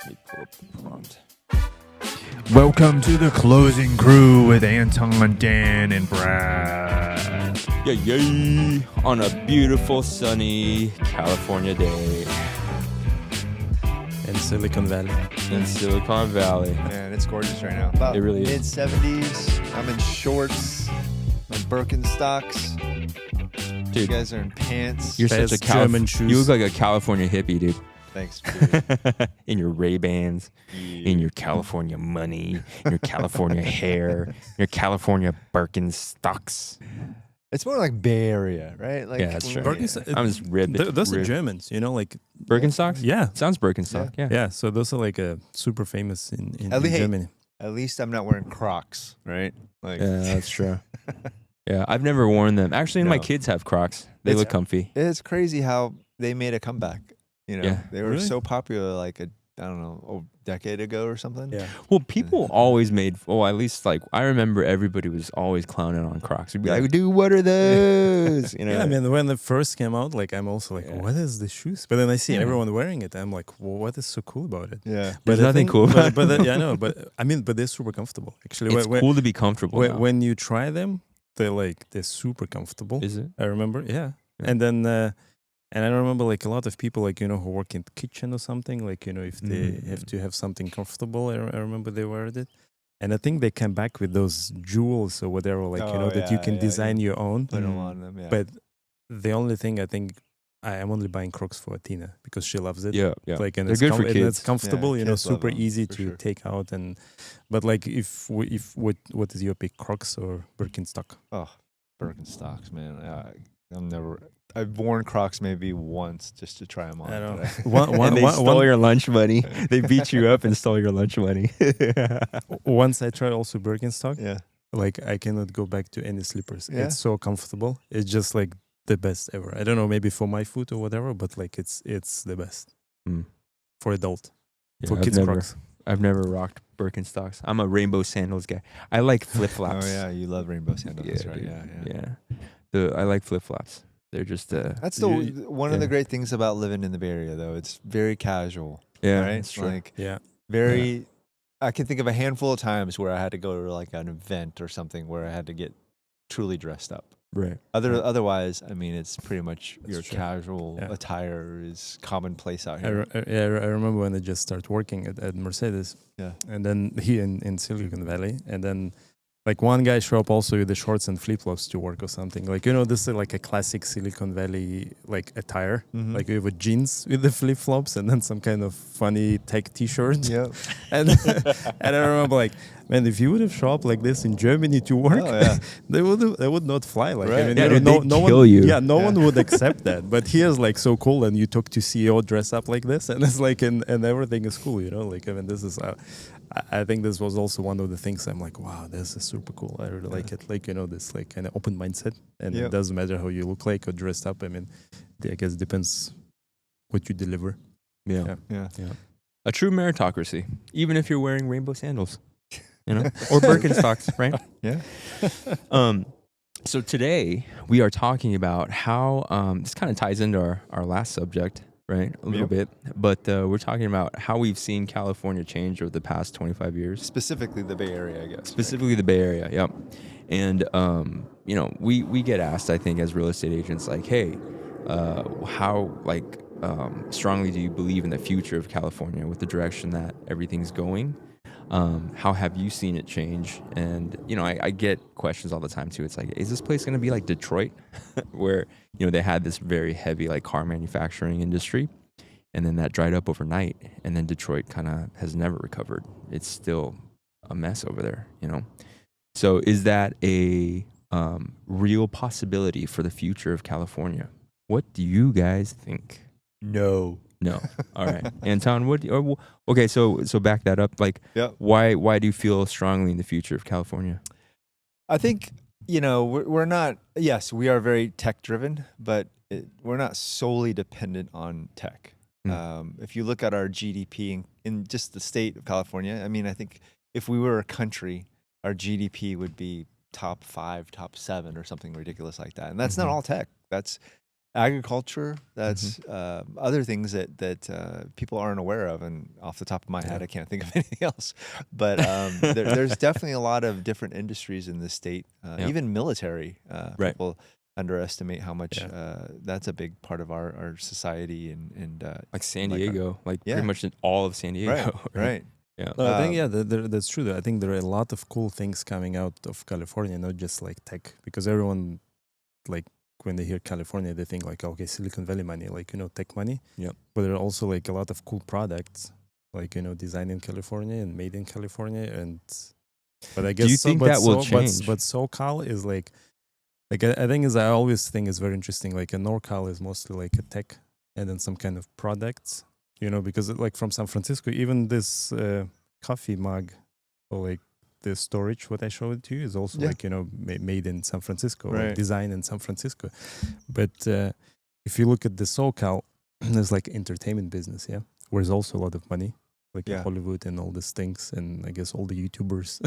Let me pull up the prompt. Welcome to the closing crew with Anton, Dan, and Brad. Yay! On a beautiful, sunny California day In Silicon Valley. in Silicon Valley. Man, it's gorgeous right now. About It really is. mid-70s. I'm in shorts, my Birkenstocks. You Dude, guys are in pants. you're such a German shoes. You look like a California hippie, dude. Thanks, dude. In your Ray-Bans, in your California money, your California hair, your California Birkenstocks. It's more like Bay Area, right? Like, Yeah, that's true. Birkenstock- I'm just ribbed. Those are Germans, you know, like Birkenstocks? yeah, Sounds Birkenstock, yeah. yeah. So those are like super famous in At least- Germany. At least I'm not wearing Crocs, right? Like, Yeah, that's true. Yeah, I've never worn them. Actually, my No. kids have Crocs. They It's- look comfy. it's crazy how they made a comeback. You know, Yeah. they were Really? so popular like a decade ago or something. Yeah, Well, people always made, at least like I remember everybody was always clowning on Crocs. We'd be like, dude, what are those? You know? yeah. I mean, when it first came out, like I'm also like, Yeah. what is the shoes? But then I see Yeah. everyone wearing it. I'm like, well, what is so cool about it? Yeah. There's the nothing cool about But yeah, I know. But I mean, but they're super comfortable. Actually, it's cool to be comfortable. now. when you try them, they're super comfortable. Is it? I remember, yeah. Yeah. And then, and I remember like a lot of people, like, you know, who work in the kitchen or something, like, you know, if they have to have something comfortable, I remember they wear it. And I think they came back with those jewels or whatever, like, you know, that you can design your own. Put them on them, yeah. But the only thing I think, I'm only buying Crocs for Tina because she loves it. Yeah, yeah. Like, and They're it's good for and kids. it's comfortable, Yeah, you know, kids love super them, easy for to sure. take out. But like, what is your pick, Crocs or Birkenstock? Oh, Birkenstocks, man. I've worn Crocs maybe once just to try them on. I don't but And they stole your lunch money. They beat you up and stole your lunch money. Once I tried also Birkenstock, yeah. like I cannot go back to any slippers. Yeah? It's so comfortable. It's just like the best ever. I don't know, maybe for my foot or whatever, but like it's the best Mm. for adult. Yeah, For kids Crocs. I've never rocked Birkenstocks. I'm a rainbow sandals guy. I like flip flops. Oh yeah, you love rainbow sandals, that's right? dude. Yeah. I like flip flops. They're just That's one of yeah. the great things about living in the Bay Area, though. It's very casual, yeah, right? that's true. Like Yeah. very. I can think of a handful of times where I had to go to like an event or something where I had to get truly dressed up. Right. Otherwise, I mean, it's pretty much That's your true. casual Yeah. attire is commonplace out I, here. I remember when I just started working at Mercedes, Yeah. and then here in Silicon Valley, and then like one guy show up also with the shorts and flip flops to work or something. Like, you know, this is like a classic Silicon Valley like attire. Mhm. Like you have a jeans with the flip flops and then some kind of funny tech T-shirt. Yep. And and I remember like, man, if you would have shown up like this in Germany to work, Oh, yeah. they would not fly. Like, Right. I mean, Yeah, you know, they'd no kill one, you. Yeah, no Yeah. one would accept that. But here's like so cool, and you talk to CEO dress up like this, and it's like, and everything is cool, you know. Like, I mean, this is, I think this was also one of the things I'm like, wow, this is super cool. I really like it. Like, you know, this like kind of open mindset, and Yep. it doesn't matter how you look like or dressed up. I mean, I guess it depends what you deliver. Yeah. Yeah. Yeah. A true meritocracy, even if you're wearing rainbow sandals, you know, or Birkenstocks, right? Yeah. So today we are talking about how this kind of ties into our last subject, right? A little bit, but we're talking about how we've seen California change over the past 25 years. Specifically the Bay Area, I guess. Specifically the Bay Area, yep. And you know, we get asked, I think, as real estate agents, like, hey, how strongly do you believe in the future of California with the direction that everything's going? How have you seen it change? And you know, I get questions all the time too. It's like, is this place going to be like Detroit, where you know they had this very heavy like car manufacturing industry, and then that dried up overnight, and then Detroit kind of has never recovered. It's still a mess over there, you know. So is that a real possibility for the future of California? What do you guys think? No. No. All right. Anton, okay, so back that up. Like, Yep. why do you feel strongly in the future of California? I think, you know, we're not, yes, we are very tech driven, but we're not solely dependent on tech. If you look at our GDP in just the state of California, I mean, I think if we were a country, our GDP would be top 5, top 7 or something ridiculous like that. And that's not all tech. agriculture. That's other things that people aren't aware of. And off the top of my head, I can't think of anything else. But there's definitely a lot of different industries in the state, even military. Right. People underestimate how much that's a big part of our society and like San Diego, like Yeah. pretty much in all of San Diego. right. Yeah. No, I think that's true. I think there are a lot of cool things coming out of California, not just like tech, because everyone, like when they hear California, they think like, okay, Silicon Valley money, like, you know, tech money. Yep. But there are also like a lot of cool products, like, you know, designed in California and made in California. And but I guess Do you think that will change? But SoCal is like I think I always think is very interesting. Like a NorCal is mostly like a tech and then some kind of products. You know, because like from San Francisco, even this coffee mug or like the storage, what I showed to you, is also like, you know, made in San Francisco, or designed in San Francisco. But if you look at the SoCal, there's like entertainment business, where there's also a lot of money, like in Hollywood and all these things, and I guess all the YouTubers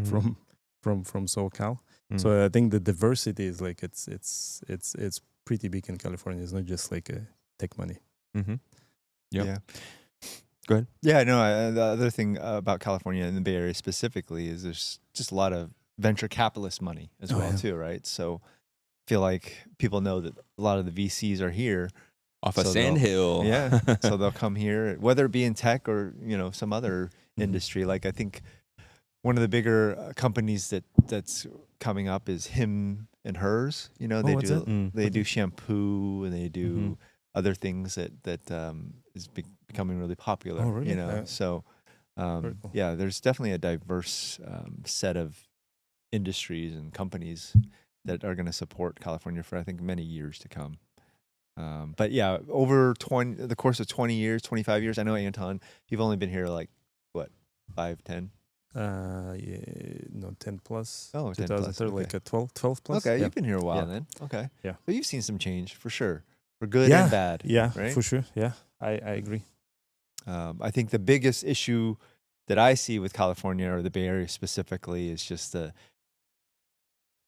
from SoCal. So I think the diversity is like it's pretty big in California. It's not just like a tech money. Yep. Yeah. Go ahead. Yeah, no, the other thing about California and the Bay Area specifically is there's just a lot of venture capitalist money as well too, right? So I feel like people know that a lot of the VCs are here off of Sand Hill. Yeah. So they'll come here, whether it be in tech or, you know, some other industry. Like I think one of the bigger companies that's coming up is Him and Hers. You know, they do shampoo and they do other things that is becoming really popular. Oh, really? You know, so cool. yeah, there's definitely a diverse set of industries and companies that are going to support California for I think many years to come. But yeah, over the course of 20 years, 25 years, I know Anton, you've only been here like what, 5, 10? No, 10 plus. Oh, 10 plus. Okay. Like a 12 plus. Okay, you've been here a while then. Okay. Yeah. So you've seen some change for sure. For good and bad. Yeah, right? for sure. Yeah, I agree. I think the biggest issue that I see with California or the Bay Area specifically is just the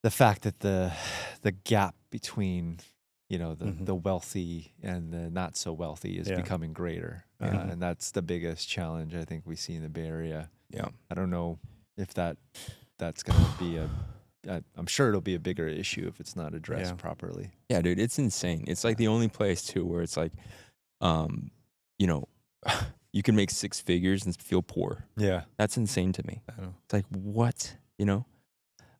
fact that the gap between, you know, the wealthy and the not so wealthy is becoming greater. And that's the biggest challenge I think we see in the Bay Area. Yeah. I don't know if that's going to be I'm sure it'll be a bigger issue if it's not addressed properly. Yeah, dude, it's insane. It's like the only place too where it's like, you know, you can make 6 figures and feel poor. Yeah. That's insane to me. I know. It's like, what, you know?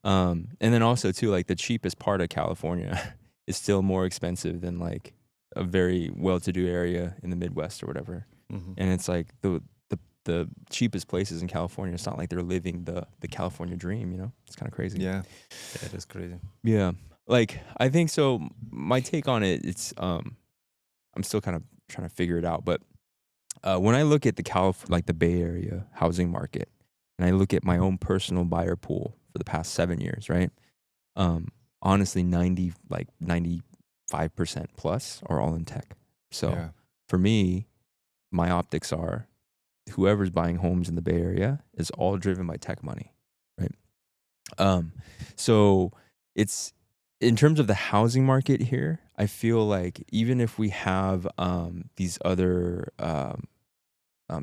And then also too, like the cheapest part of California is still more expensive than like a very well-to-do area in the Midwest or whatever. And it's like the cheapest places in California, it's not like they're living the California dream, you know? It's kind of crazy. Yeah. It is crazy. Yeah. Like, I think so. My take on it, it's, I'm still kind of trying to figure it out. But when I look at the Bay Area housing market, and I look at my own personal buyer pool for the past 7 years, right? Honestly, 95% plus are all in tech. So for me, my optics are whoever's buying homes in the Bay Area is all driven by tech money, right? So it's, in terms of the housing market here, I feel like even if we have these other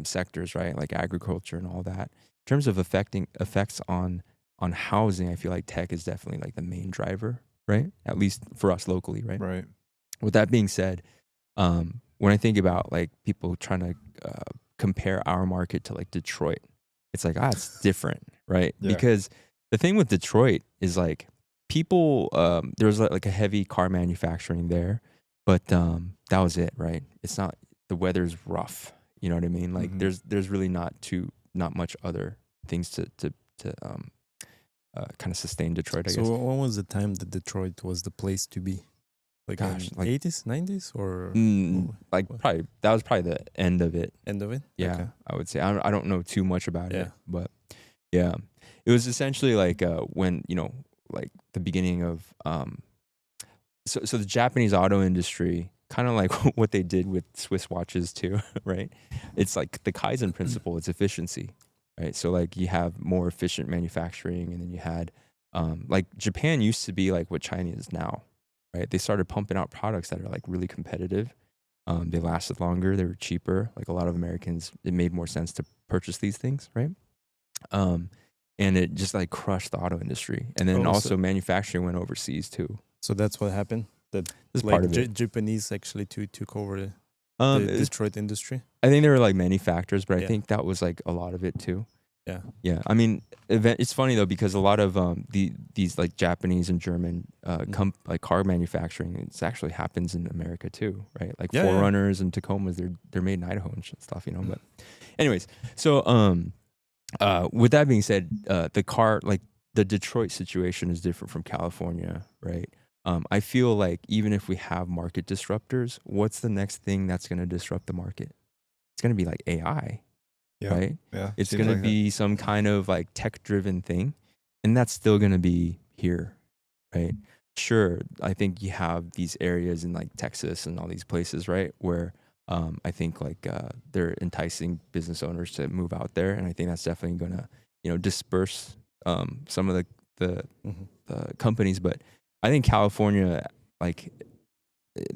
sectors, right, like agriculture and all that, in terms of effects on housing, I feel like tech is definitely like the main driver, right? At least for us locally, right? Right. With that being said, when I think about like people trying to compare our market to like Detroit, it's like, it's different, right? Yeah. Because the thing with Detroit is like people, there's like a heavy car manufacturing there, but that was it, right? It's not, the weather's rough, you know what I mean? Like there's really not much other things to kind of sustain Detroit, I guess. So when was the time that Detroit was the place to be? Like, Gosh, in like 80s, 90s, or like what? probably that was probably the end of it. End of it? Yeah, Okay. I would say I don't know too much about it, but yeah, it was essentially like when, you know, like the beginning of so the Japanese auto industry, kind of like what they did with Swiss watches too, right? It's like the Kaizen principle. It's efficiency, right? So like you have more efficient manufacturing, and then you had like Japan used to be like what China is now, right? They started pumping out products that are like really competitive. They lasted longer. They were cheaper. Like a lot of Americans, it made more sense to purchase these things, right? And it just like crushed the auto industry. And then Oh, also manufacturing went overseas too. So that's what happened. That This is like part of it. Japanese actually took over the It's- Detroit industry. I think they were like manufacturers, but I Yeah. think that was like a lot of it too. Yeah. Yeah, I mean, it's funny though because a lot of these like Japanese and German like car manufacturing, it actually happens in America too, right? Like Yeah, 4Runners and Tacomas, they're made in Idaho and stuff, you know. But, anyways, so with that being said, the Detroit situation is different from California, right? I feel like even if we have market disruptors, what's the next thing that's going to disrupt the market? It's going to be like AI. Right? Yeah. It's seems going to like that. be some kind of like tech driven thing. And that's still going to be here. Right? Sure. I think you have these areas in like Texas and all these places, right? Where I think like they're enticing business owners to move out there. And I think that's definitely going to, disperse some of the companies. But I think California, like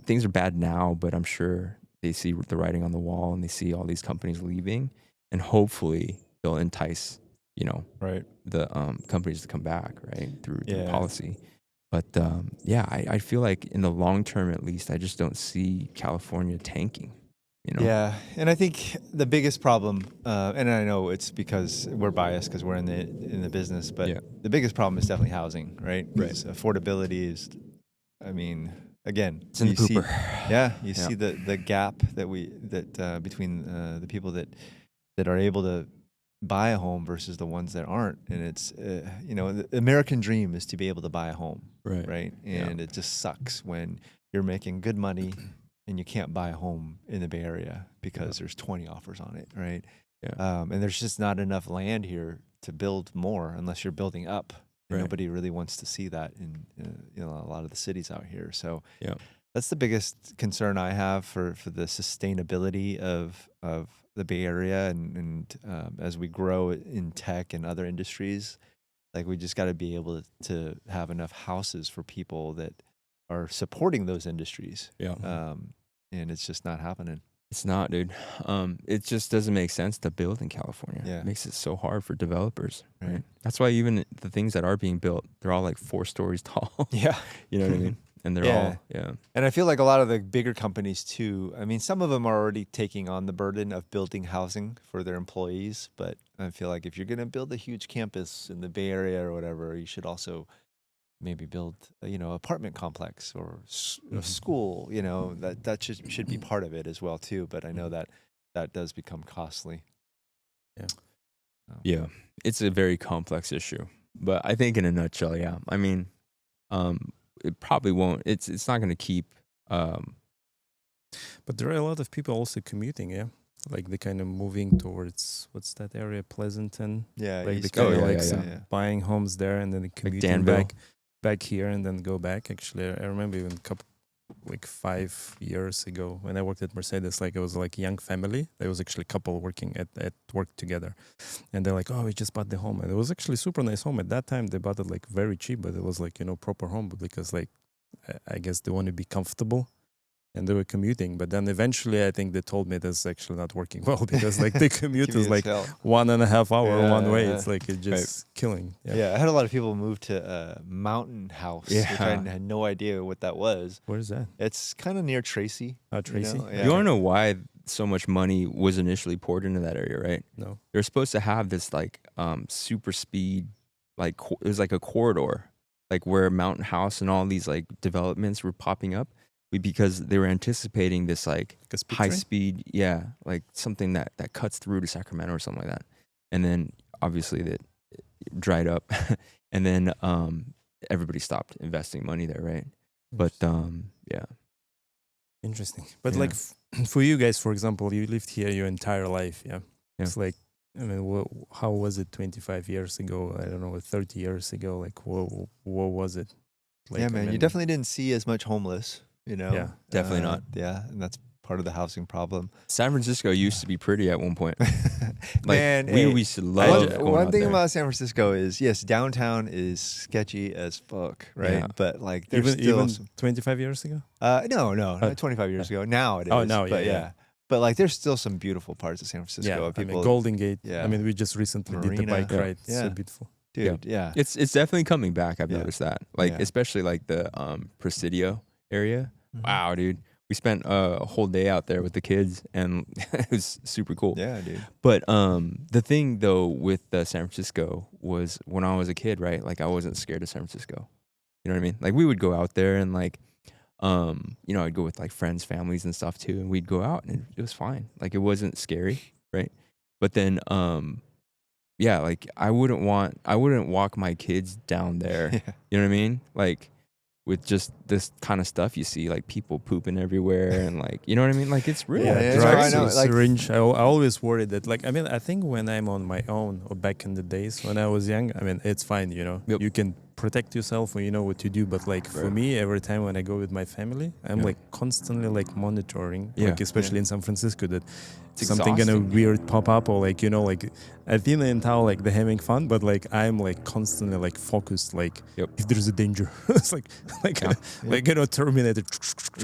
things are bad now, but I'm sure they see the writing on the wall and they see all these companies leaving. And hopefully they'll entice, Right. the companies to come back, right, through Yeah. policy. But I feel like in the long term, at least, I just don't see California tanking. Yeah, and I think the biggest problem, and I know it's because we're biased because we're in the business, but Yeah. the biggest problem is definitely housing, right? Right. 'Cause affordability is, I mean, again, It's in the you see, pooper. you see the gap that between the people that are able to buy a home versus the ones that aren't, and it's the American dream is to be able to buy a home, Right. right? Yeah. And it just sucks when you're making good money and you can't buy a home in the Bay Area because there's 20 offers on it, right? Yeah. And there's just not enough land here to build more unless you're building up. And Right. nobody really wants to see that in a lot of the cities out here. So Yeah. that's the biggest concern I have for the sustainability of the Bay Area and as we grow in tech and other industries, like we just got to be able to have enough houses for people that are supporting those industries. Yeah. And it's just not happening. It's not, dude. It just doesn't make sense to build in California. Yeah. It makes it so hard for developers. Right. Right. That's why even the things that are being built, they're all like 4 stories tall. Yeah. You know what I mean? And they're Yeah. all, And I feel like a lot of the bigger companies too, I mean, some of them are already taking on the burden of building housing for their employees, but I feel like if you're going to build a huge campus in the Bay Area or whatever, you should also maybe build, apartment complex or a school, that should be part of it as well too. But I know that does become costly. Yeah. Yeah. It's a very complex issue. But I think in a nutshell, yeah. I mean, it probably won't. It's not going to keep. But there are a lot of people also commuting, yeah. Like they kind of moving towards what's that area, Pleasanton. Yeah. Like they East kind of Coast, like yeah. buying homes there and then commuting Danville. back here and then go back. Actually, I remember even like 5 years ago when I worked at Mercedes, like it was like a young family. There was actually a couple working at work together, and they're like, "Oh, we just bought the home," and it was actually super nice home at that time. They bought it like very cheap, but it was like proper home because like I guess they want to be comfortable. And they were commuting, but then eventually I think they told me that's actually not working well because like the commute is like 1.5 hour one way. Yeah. It's like it's just killing. Yeah, I had a lot of people move to Mountain House, which I Yeah. had no idea what that was. Where is that? It's kind of near Tracy. Tracy? Yeah. You want to know why so much money was initially poured into that area, right? No. They're supposed to have this like super speed, like it was like a corridor, like where Mountain House and all these like developments were popping up. Because they were anticipating this like a speed high train? speed, like something that cuts through to Sacramento or something like that. And then obviously that dried up, and then everybody stopped investing money there, right? But yeah, Interesting. But Yeah. like for you guys, for example, you lived here your entire life, yeah. Yeah. It's like I mean, how was it 25 years ago? I don't know, 30 years ago. Like what was it? Like, Yeah, I man, you mean, definitely didn't see as much homeless, Yeah, definitely not. Yeah, and that's part of the housing problem. San Francisco used to be pretty at one point. Like, Man, we hey, used to love going one out thing there. about San Francisco is, yes, downtown is sketchy as fuck, right? Yeah. But like, there's even still even some, 25 years ago. no, not 25 years ago. Now it is. Oh, now, but yeah, yeah. But like, there's still some beautiful parts of San Francisco. Yeah, People, Golden Gate. Yeah. I mean, we just recently did the Marina. bike ride. It's Yeah. so beautiful. dude, yeah. It's definitely coming back. I've Yeah. noticed that. Like, Yeah. especially like the Presidio area. Mhm. Wow, dude. We spent a whole day out there with the kids, and it was super cool. Yeah, dude. But the thing though with San Francisco was when I was a kid, right? Like, I wasn't scared of San Francisco. You know what I mean? Like, we would go out there and like, you know, I'd go with like friends, families, and stuff too, and we'd go out and it was fine. Like, it wasn't scary, right? But then, yeah, like I wouldn't walk my kids down there. Yeah. You know what I mean? Like, with just this kind of stuff you see, like people pooping everywhere and like, you know what I mean? Like, it's real. Yeah, It's yeah, crazy. I know. Like- syringe. I always worried that, like, I mean, I think when I'm on my own or back in the days when I was young, I mean, it's fine, you know. Yep. You can protect yourself when you know what to do. But like for Right. me, every time when I go with my family, I'm Yeah. like constantly like monitoring, Yeah. like especially Yeah. in San Francisco, that It's something gonna exhausting. weird pop up, or like, you know, like Athena and Tao, like they're having fun, but like I'm like constantly like focused, like Yep. if there's a danger, it's like Yeah. like, you know, Terminator.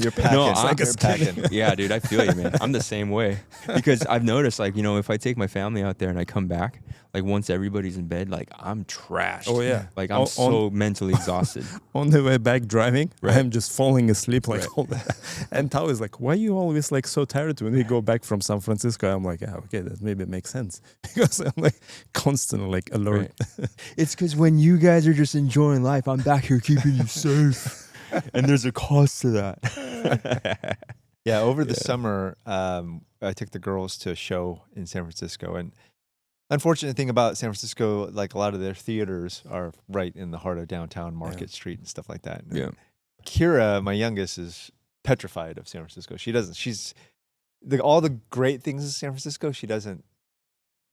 You're packing. No, like a you're packing. Yeah, dude, I feel you, man. I'm the same way because I've noticed, like, you know, if I take my family out there and I come back, like once everybody's in bed, like I'm trashed. Oh yeah, Like I'm so mentally exhausted. on the way back driving, Right. I'm just falling asleep like Right. all that. And Tao is like, why are you always like so tired when we go back from San Francisco? I'm like, yeah, okay, that maybe makes sense. Because I'm like constantly like alert. Right. It's because when you guys are just enjoying life, I'm back here keeping you safe. And there's a cost to that. Yeah, over the Yeah. summer, I took the girls to a show in San Francisco, and unfortunate thing about San Francisco, like a lot of their theaters are right in the heart of downtown Market Street and stuff like that. And Yeah. Kira, my youngest, is petrified of San Francisco. She doesn't. She's all the great things in San Francisco. She doesn't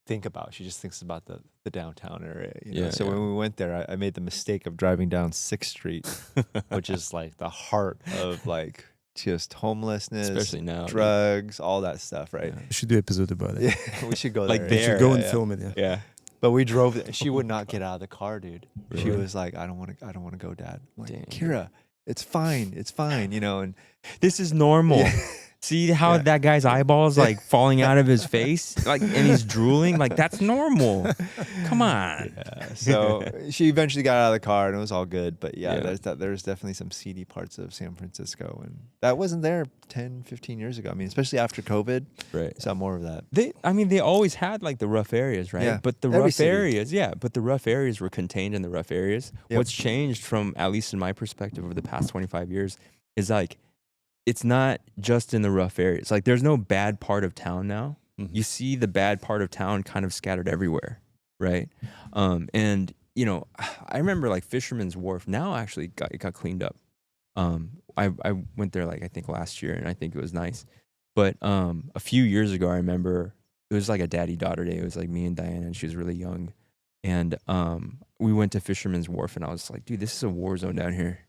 think about. She just thinks about the downtown area. You know? Yeah, So yeah. when we went there, I made the mistake of driving down 6th Street, which is like the heart of like just homelessness, Especially now. dude. drugs, all that stuff, right? Yeah. We should do episode about it. Yeah, we should go Like there. We there. should go Yeah, and yeah. film it. Yeah. Yeah. But we drove. She would not get out of the car, dude. She Really? was like, "I don't want to go, Dad." I'm like, Dang. Kira, it's fine, you know. And This is normal. Yeah. See how Yeah. that guy's eyeballs like falling out of his face, like, and he's drooling. Like, that's normal. Come on. yeah, so she eventually got out of the car, and it was all good. But yeah, Yeah. there's definitely some seedy parts of San Francisco, and that wasn't there 10, 15 years ago. I mean, especially after COVID, Right. saw more of that. They always had like the rough areas, right? Yeah. But the Every rough city. areas were contained in the rough areas. Yep. What's changed from, at least in my perspective, over the past 25 years is like, it's not just in the rough areas. Like, there's no bad part of town now. Mhm. You see the bad part of town kind of scattered everywhere, right? And you know, I remember like Fisherman's Wharf now actually it got cleaned up. I went there like I think last year, and I think it was nice. But a few years ago, I remember it was like a daddy-daughter day. It was like me and Diana, and she was really young. And we went to Fisherman's Wharf, and I was like, dude, this is a war zone down here.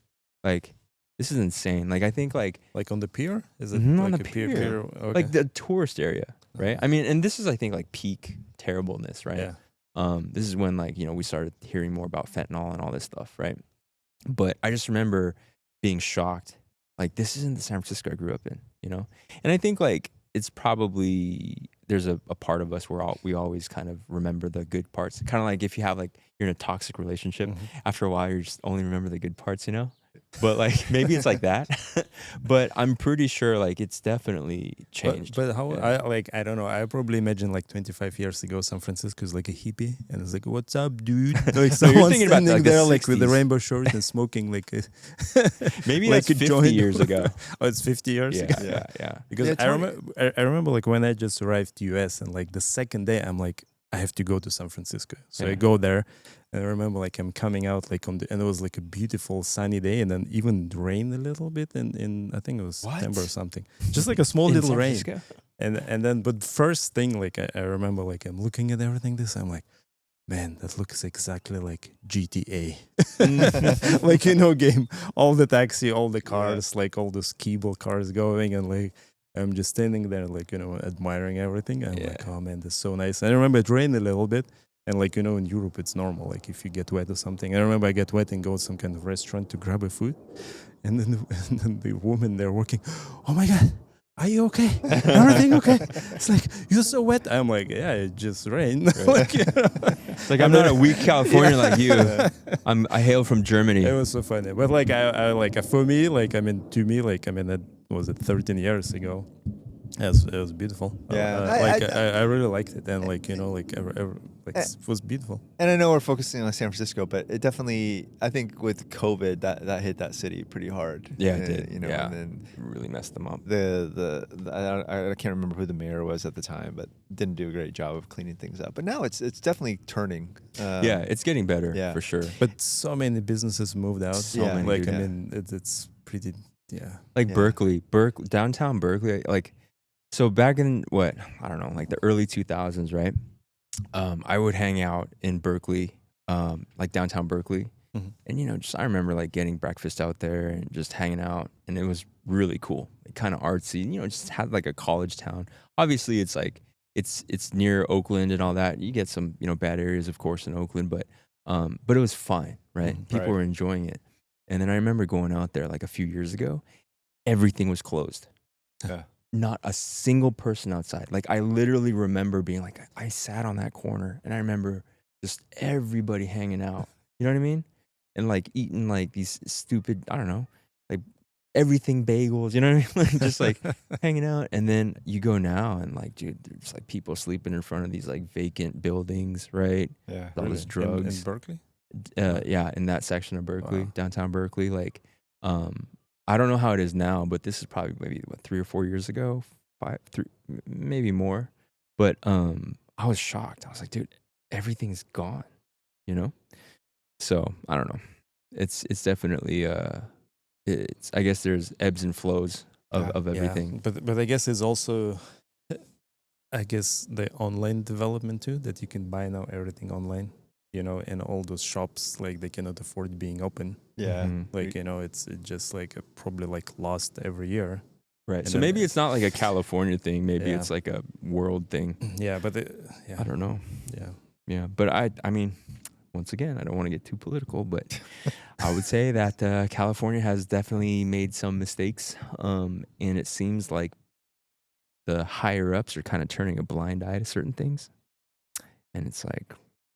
Like, this is insane. Like, I think like Like on the pier? Is it Mhm, like on a the pier? pier. Okay. like the tourist area, right? I mean, and this is I think like peak terribleness, right? Yeah. This is when like, you know, we started hearing more about fentanyl and all this stuff, right? But I just remember being shocked. Like, this isn't the San Francisco I grew up in, you know? And I think like it's probably there's a part of us where we always kind of remember the good parts. Kind of like if you have like you're in a toxic relationship, Mhm. after a while you just only remember the good parts, you know? But like maybe it's like that. But I'm pretty sure like it's definitely changed. But how Yeah. I don't know. I probably imagine like 25 years ago, San Francisco is like a hippie, and it's like, "What's up, dude?" Like someone thinking about, standing like, the there, like with the 60s. rainbow shirt and smoking like a Maybe like that's a 50 joint. years ago. Oh, it's 50 years Yeah, ago. yeah. Because Yeah, I remember, I remember like when I just arrived to US, and like the second day, I'm like, I have to go to San Francisco. So I Yeah. go there, and I remember like I'm coming out like and it was like a beautiful sunny day, and then even rained a little bit in I think it was What? September or something, just like a small In little San rain. Francisco? And then but first thing like I remember like I'm looking at everything I'm like, man, that looks exactly like GTA. Like, you know, game, all the taxi, all the cars, like all the ski ball cars going, and like I'm just standing there, like, admiring everything. I'm like, oh man, this is so nice. And I remember it rained a little bit. And like, in Europe, it's normal. Like if you get wet or something. I remember I get wet and go to some kind of restaurant to grab a food. And then, and then the woman there working, oh my God, are you okay? Everything okay? It's like, you're so wet. I'm like, yeah, it just rained. Like, It's like, I'm not a weak Californian like you. I hail from Germany. It was so funny. But like, I like, for me, like, I mean, to me, like, I mean, that was it 13 years ago. It was beautiful. Yeah. I really liked it. And like, it was beautiful. And I know we're focusing on San Francisco, but it definitely, I think with COVID, that hit that city pretty hard. Yeah, it did. You know, yeah. and then really messed them up. I can't remember who the mayor was at the time, but didn't do a great job of cleaning things up. But now it's definitely turning. Yeah, it's getting better for sure. But so many businesses moved out. So many, like, dude. I mean, it's pretty, Like Berkeley, downtown Berkeley, like, so back in I don't know, like the early 2000s, right? I would hang out in Berkeley, like downtown Berkeley. Mhm. And, just I remember like getting breakfast out there and just hanging out. And it was really cool, like, kind of artsy, just had like a college town. Obviously, it's like, it's near Oakland and all that. You get some, bad areas, of course, in Oakland, but it was fine, right? Mhm. People were enjoying it. And then I remember going out there like a few years ago, everything was closed. Yeah. Not a single person outside. Like, I literally remember being like, I sat on that corner and I remember just everybody hanging out. You know what I mean? And like eating like these stupid, I don't know, like everything bagels, you know what I mean? Like just like hanging out. And then you go now and like, dude, there's like people sleeping in front of these like vacant buildings, right? Yeah. All this drugs. In Berkeley? Yeah, in that section of Berkeley, Wow. downtown Berkeley. Like, I don't know how it is now, but this is probably maybe 3 or 4 years ago, 3, maybe more. But I was shocked. I was like, dude, everything's gone, So I don't know. It's definitely it's, I guess there's ebbs and flows of everything. Yeah. But I guess it's also, I guess, the online development too, that you can buy now everything online. And all those shops, like, they cannot afford being open. Yeah. Mhm. Like, it's just like probably like lost every year. Right. And So then- maybe it's not like a California thing. Maybe Yeah. it's like a world thing. Yeah, but I don't know. Yeah. Yeah, but I mean, once again, I don't want to get too political, but I would say that California has definitely made some mistakes, and it seems like the higher ups are kind of turning a blind eye to certain things, and it's like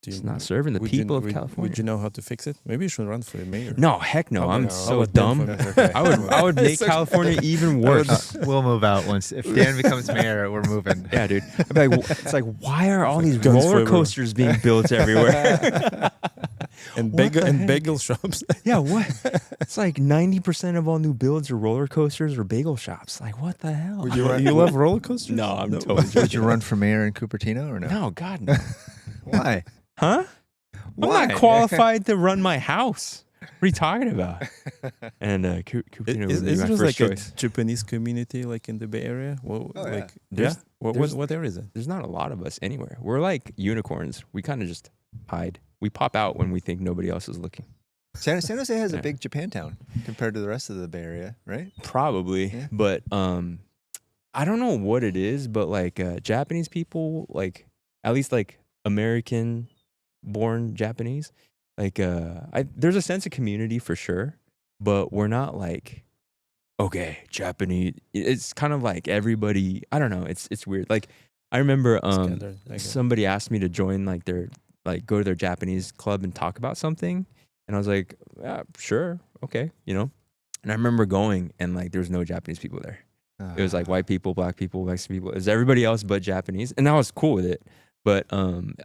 it's not serving the people of California. Would you know how to fix it? Maybe you should run for the mayor. No, heck no. How I'm about- so how about Dan dumb. for mayor? I would make California even worse. We'll move out once. If Dan becomes mayor, we're moving. Yeah, dude. I'd be like, it's like, why are all these guns roller forever. coasters being built everywhere? And What the heck? bagel shops. Yeah, what? It's like 90% of all new builds are roller coasters or bagel shops. Like, what the hell? You love roller coasters? No, I'm totally Would joking. you run for mayor in Cupertino or no? No, God, no. Why? Huh? I'm Why? not qualified to run my house. What are you talking about? And Cupertino would be Is my there first like choice. a Japanese community like in the Bay Area? Well, Oh, yeah. like There's- yeah. there's- What area is it? There's not a lot of us anywhere. We're like unicorns. We kind of just hide. We pop out when we think nobody else is looking. San Jose has Yeah. a big Japantown compared to the rest of the Bay Area, right? Probably, Yeah. but I don't know what it is, but like Japanese people, like at least like American-born Japanese, like there's a sense of community for sure, but we're not like, okay, Japanese. It's kind of like everybody. I don't know. It's weird. Like I remember Scattered, I guess. somebody asked me to join like their go to their Japanese club and talk about something, and I was like, yeah, sure, okay, And I remember going and like there was no Japanese people there. It was like white people, black people, Mexican people. It was everybody else but Japanese, and I was cool with it. But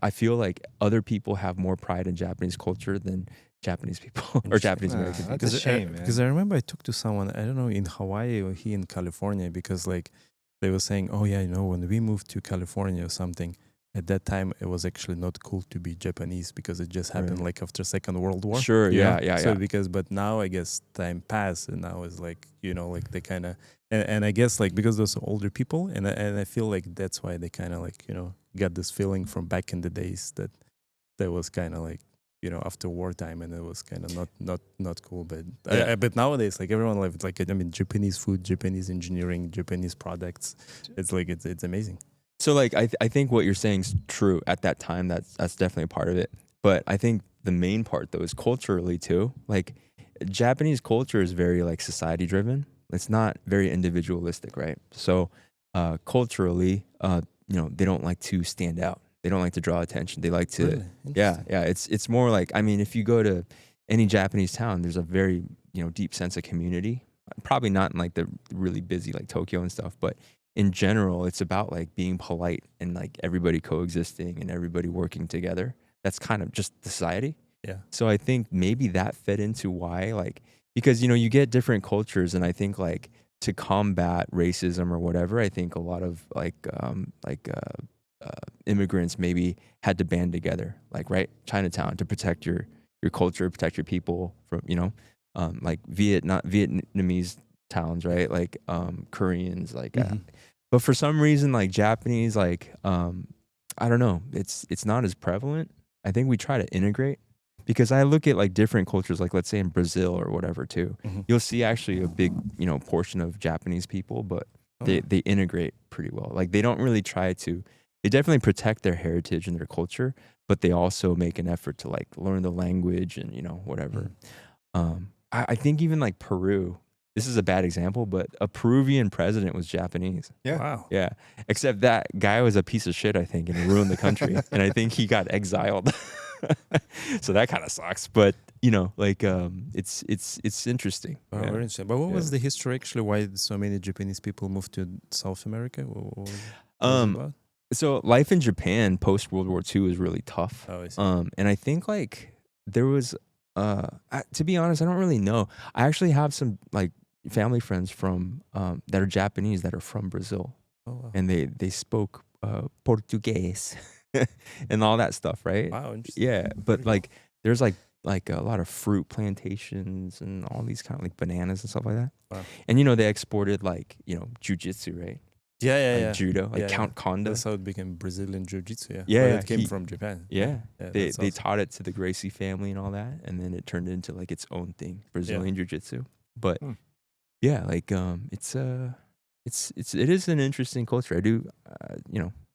I feel like other people have more pride in Japanese culture than Japanese people or Japanese American people. That's a shame, man. Because I remember I talked to someone, I don't know, in Hawaii or here in California, because like they were saying, oh yeah, when we moved to California or something, at that time it was actually not cool to be Japanese because it just happened Right. like after Second World War. Sure, you know? yeah. So but now I guess time passed and now it's like, like they kind of, and I guess like because those are older people and I feel like that's why they kind of like, got this feeling from back in the days that was kind of like, after wartime, and it was kind of not cool. But Yeah. but nowadays, like everyone loves like Japanese food, Japanese engineering, Japanese products. It's like it's amazing. So like I think what you're saying is true at that time. That's definitely a part of it. But I think the main part though is culturally too. Like Japanese culture is very like society driven. It's not very individualistic, right? So culturally, they don't like to stand out. They don't like to draw attention. They like to, Really? yeah, Interesting. It's more like, I mean, if you go to any Japanese town, there's a very deep sense of community. Probably not in like the really busy like Tokyo and stuff, but in general, it's about like being polite and like everybody coexisting and everybody working together. That's kind of just society. Yeah. So I think maybe that fed into why, like, because you get different cultures, and I think like to combat racism or whatever, I think a lot of immigrants maybe had to band together, like right Chinatown, to protect your culture, protect your people from like Vietnamese towns, right? Like Koreans, like but for some reason, like Japanese, like I don't know, it's not as prevalent. I think we try to integrate, because I look at like different cultures, like let's say in Brazil or whatever too. You'll see actually a big portion of Japanese people, but they integrate pretty well. Like they don't really try to. They definitely protect their heritage and their culture, but they also make an effort to like learn the language and whatever. I think even like Peru. This is a bad example, but a Peruvian president was Japanese. Yeah. Wow. Yeah. Except that guy was a piece of shit, I think, and he ruined the country. And I think he got exiled. So that kind of sucks. But it's interesting. Oh, Yeah. very interesting. But what was the history actually? Why so many Japanese people moved to South America? What was it about? So life in Japan post World War II was really tough. Oh, I see. And I think like there was to be honest, I don't really know. I actually have some like family friends from that are Japanese that are from Brazil. Oh, wow. And they spoke Portuguese and all that stuff, right? Wow, interesting. Yeah, but Pretty like there's like a lot of fruit plantations and all these kind of like bananas and stuff like that. Wow. And they exported like jujitsu, right? Yeah. Judo, like Yeah, Count Kondo. That's how it became Brazilian Jiu-Jitsu. Yeah, Yeah, But yeah, it came he- from Japan. Yeah, Yeah, they that's awesome. taught it to the Gracie family and all that, and then it turned into like its own thing, Brazilian jiu-jitsu. But yeah, like it is an interesting culture. I do,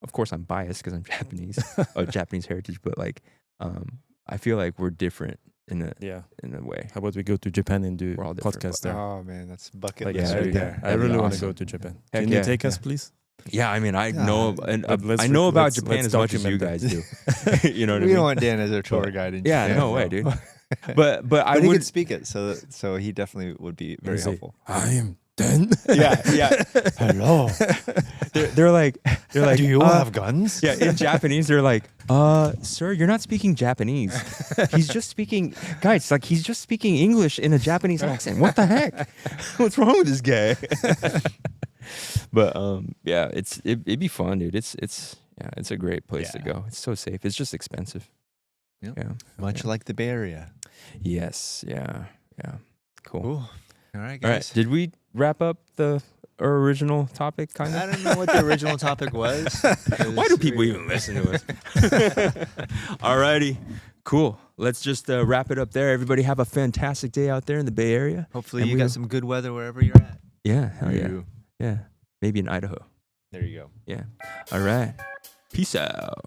of course I'm biased because I'm Japanese, of Japanese heritage, but like I feel like we're different in a way. How about we go to Japan and do We're all different, podcast but- there? Oh man, that's bucket Like, list yeah, right yeah. there. I That'd be really want to awesome. go to Japan. Heck Can yeah. you take us, please? Yeah, I mean, I know But let's I know rec- about let's- Japan let's as much as you document guys that. do. You know what I We mean? don't want Dan as our tour guide in Yeah, Japan, no way, no. dude. But I But he would. could speak it, so he definitely would be very Say, helpful. I am Dan. Yeah. Hello. They're like, Do you have guns? yeah, in Japanese, they're like, sir, you're not speaking Japanese. He's just speaking, guys, like he's just speaking English in a Japanese accent. What the heck? What's wrong with this guy? But yeah, it'd be fun, dude. It's a great place to go. It's so safe. It's just expensive. Yep. Yeah. Much like the Bay Area. Yes. Yeah. Cool. Cool. All right, All guys. right. Did we wrap up our original topic? Kind I of. don't know what the original topic was. Why do people even listen to us? Alrighty. Cool. Let's just wrap it up there. Everybody have a fantastic day out there in the Bay Area. Hopefully And you we'll- got some good weather wherever you're at. Yeah. Hell yeah. You- Yeah. Maybe in Idaho. There you go. Yeah. All right. Peace out.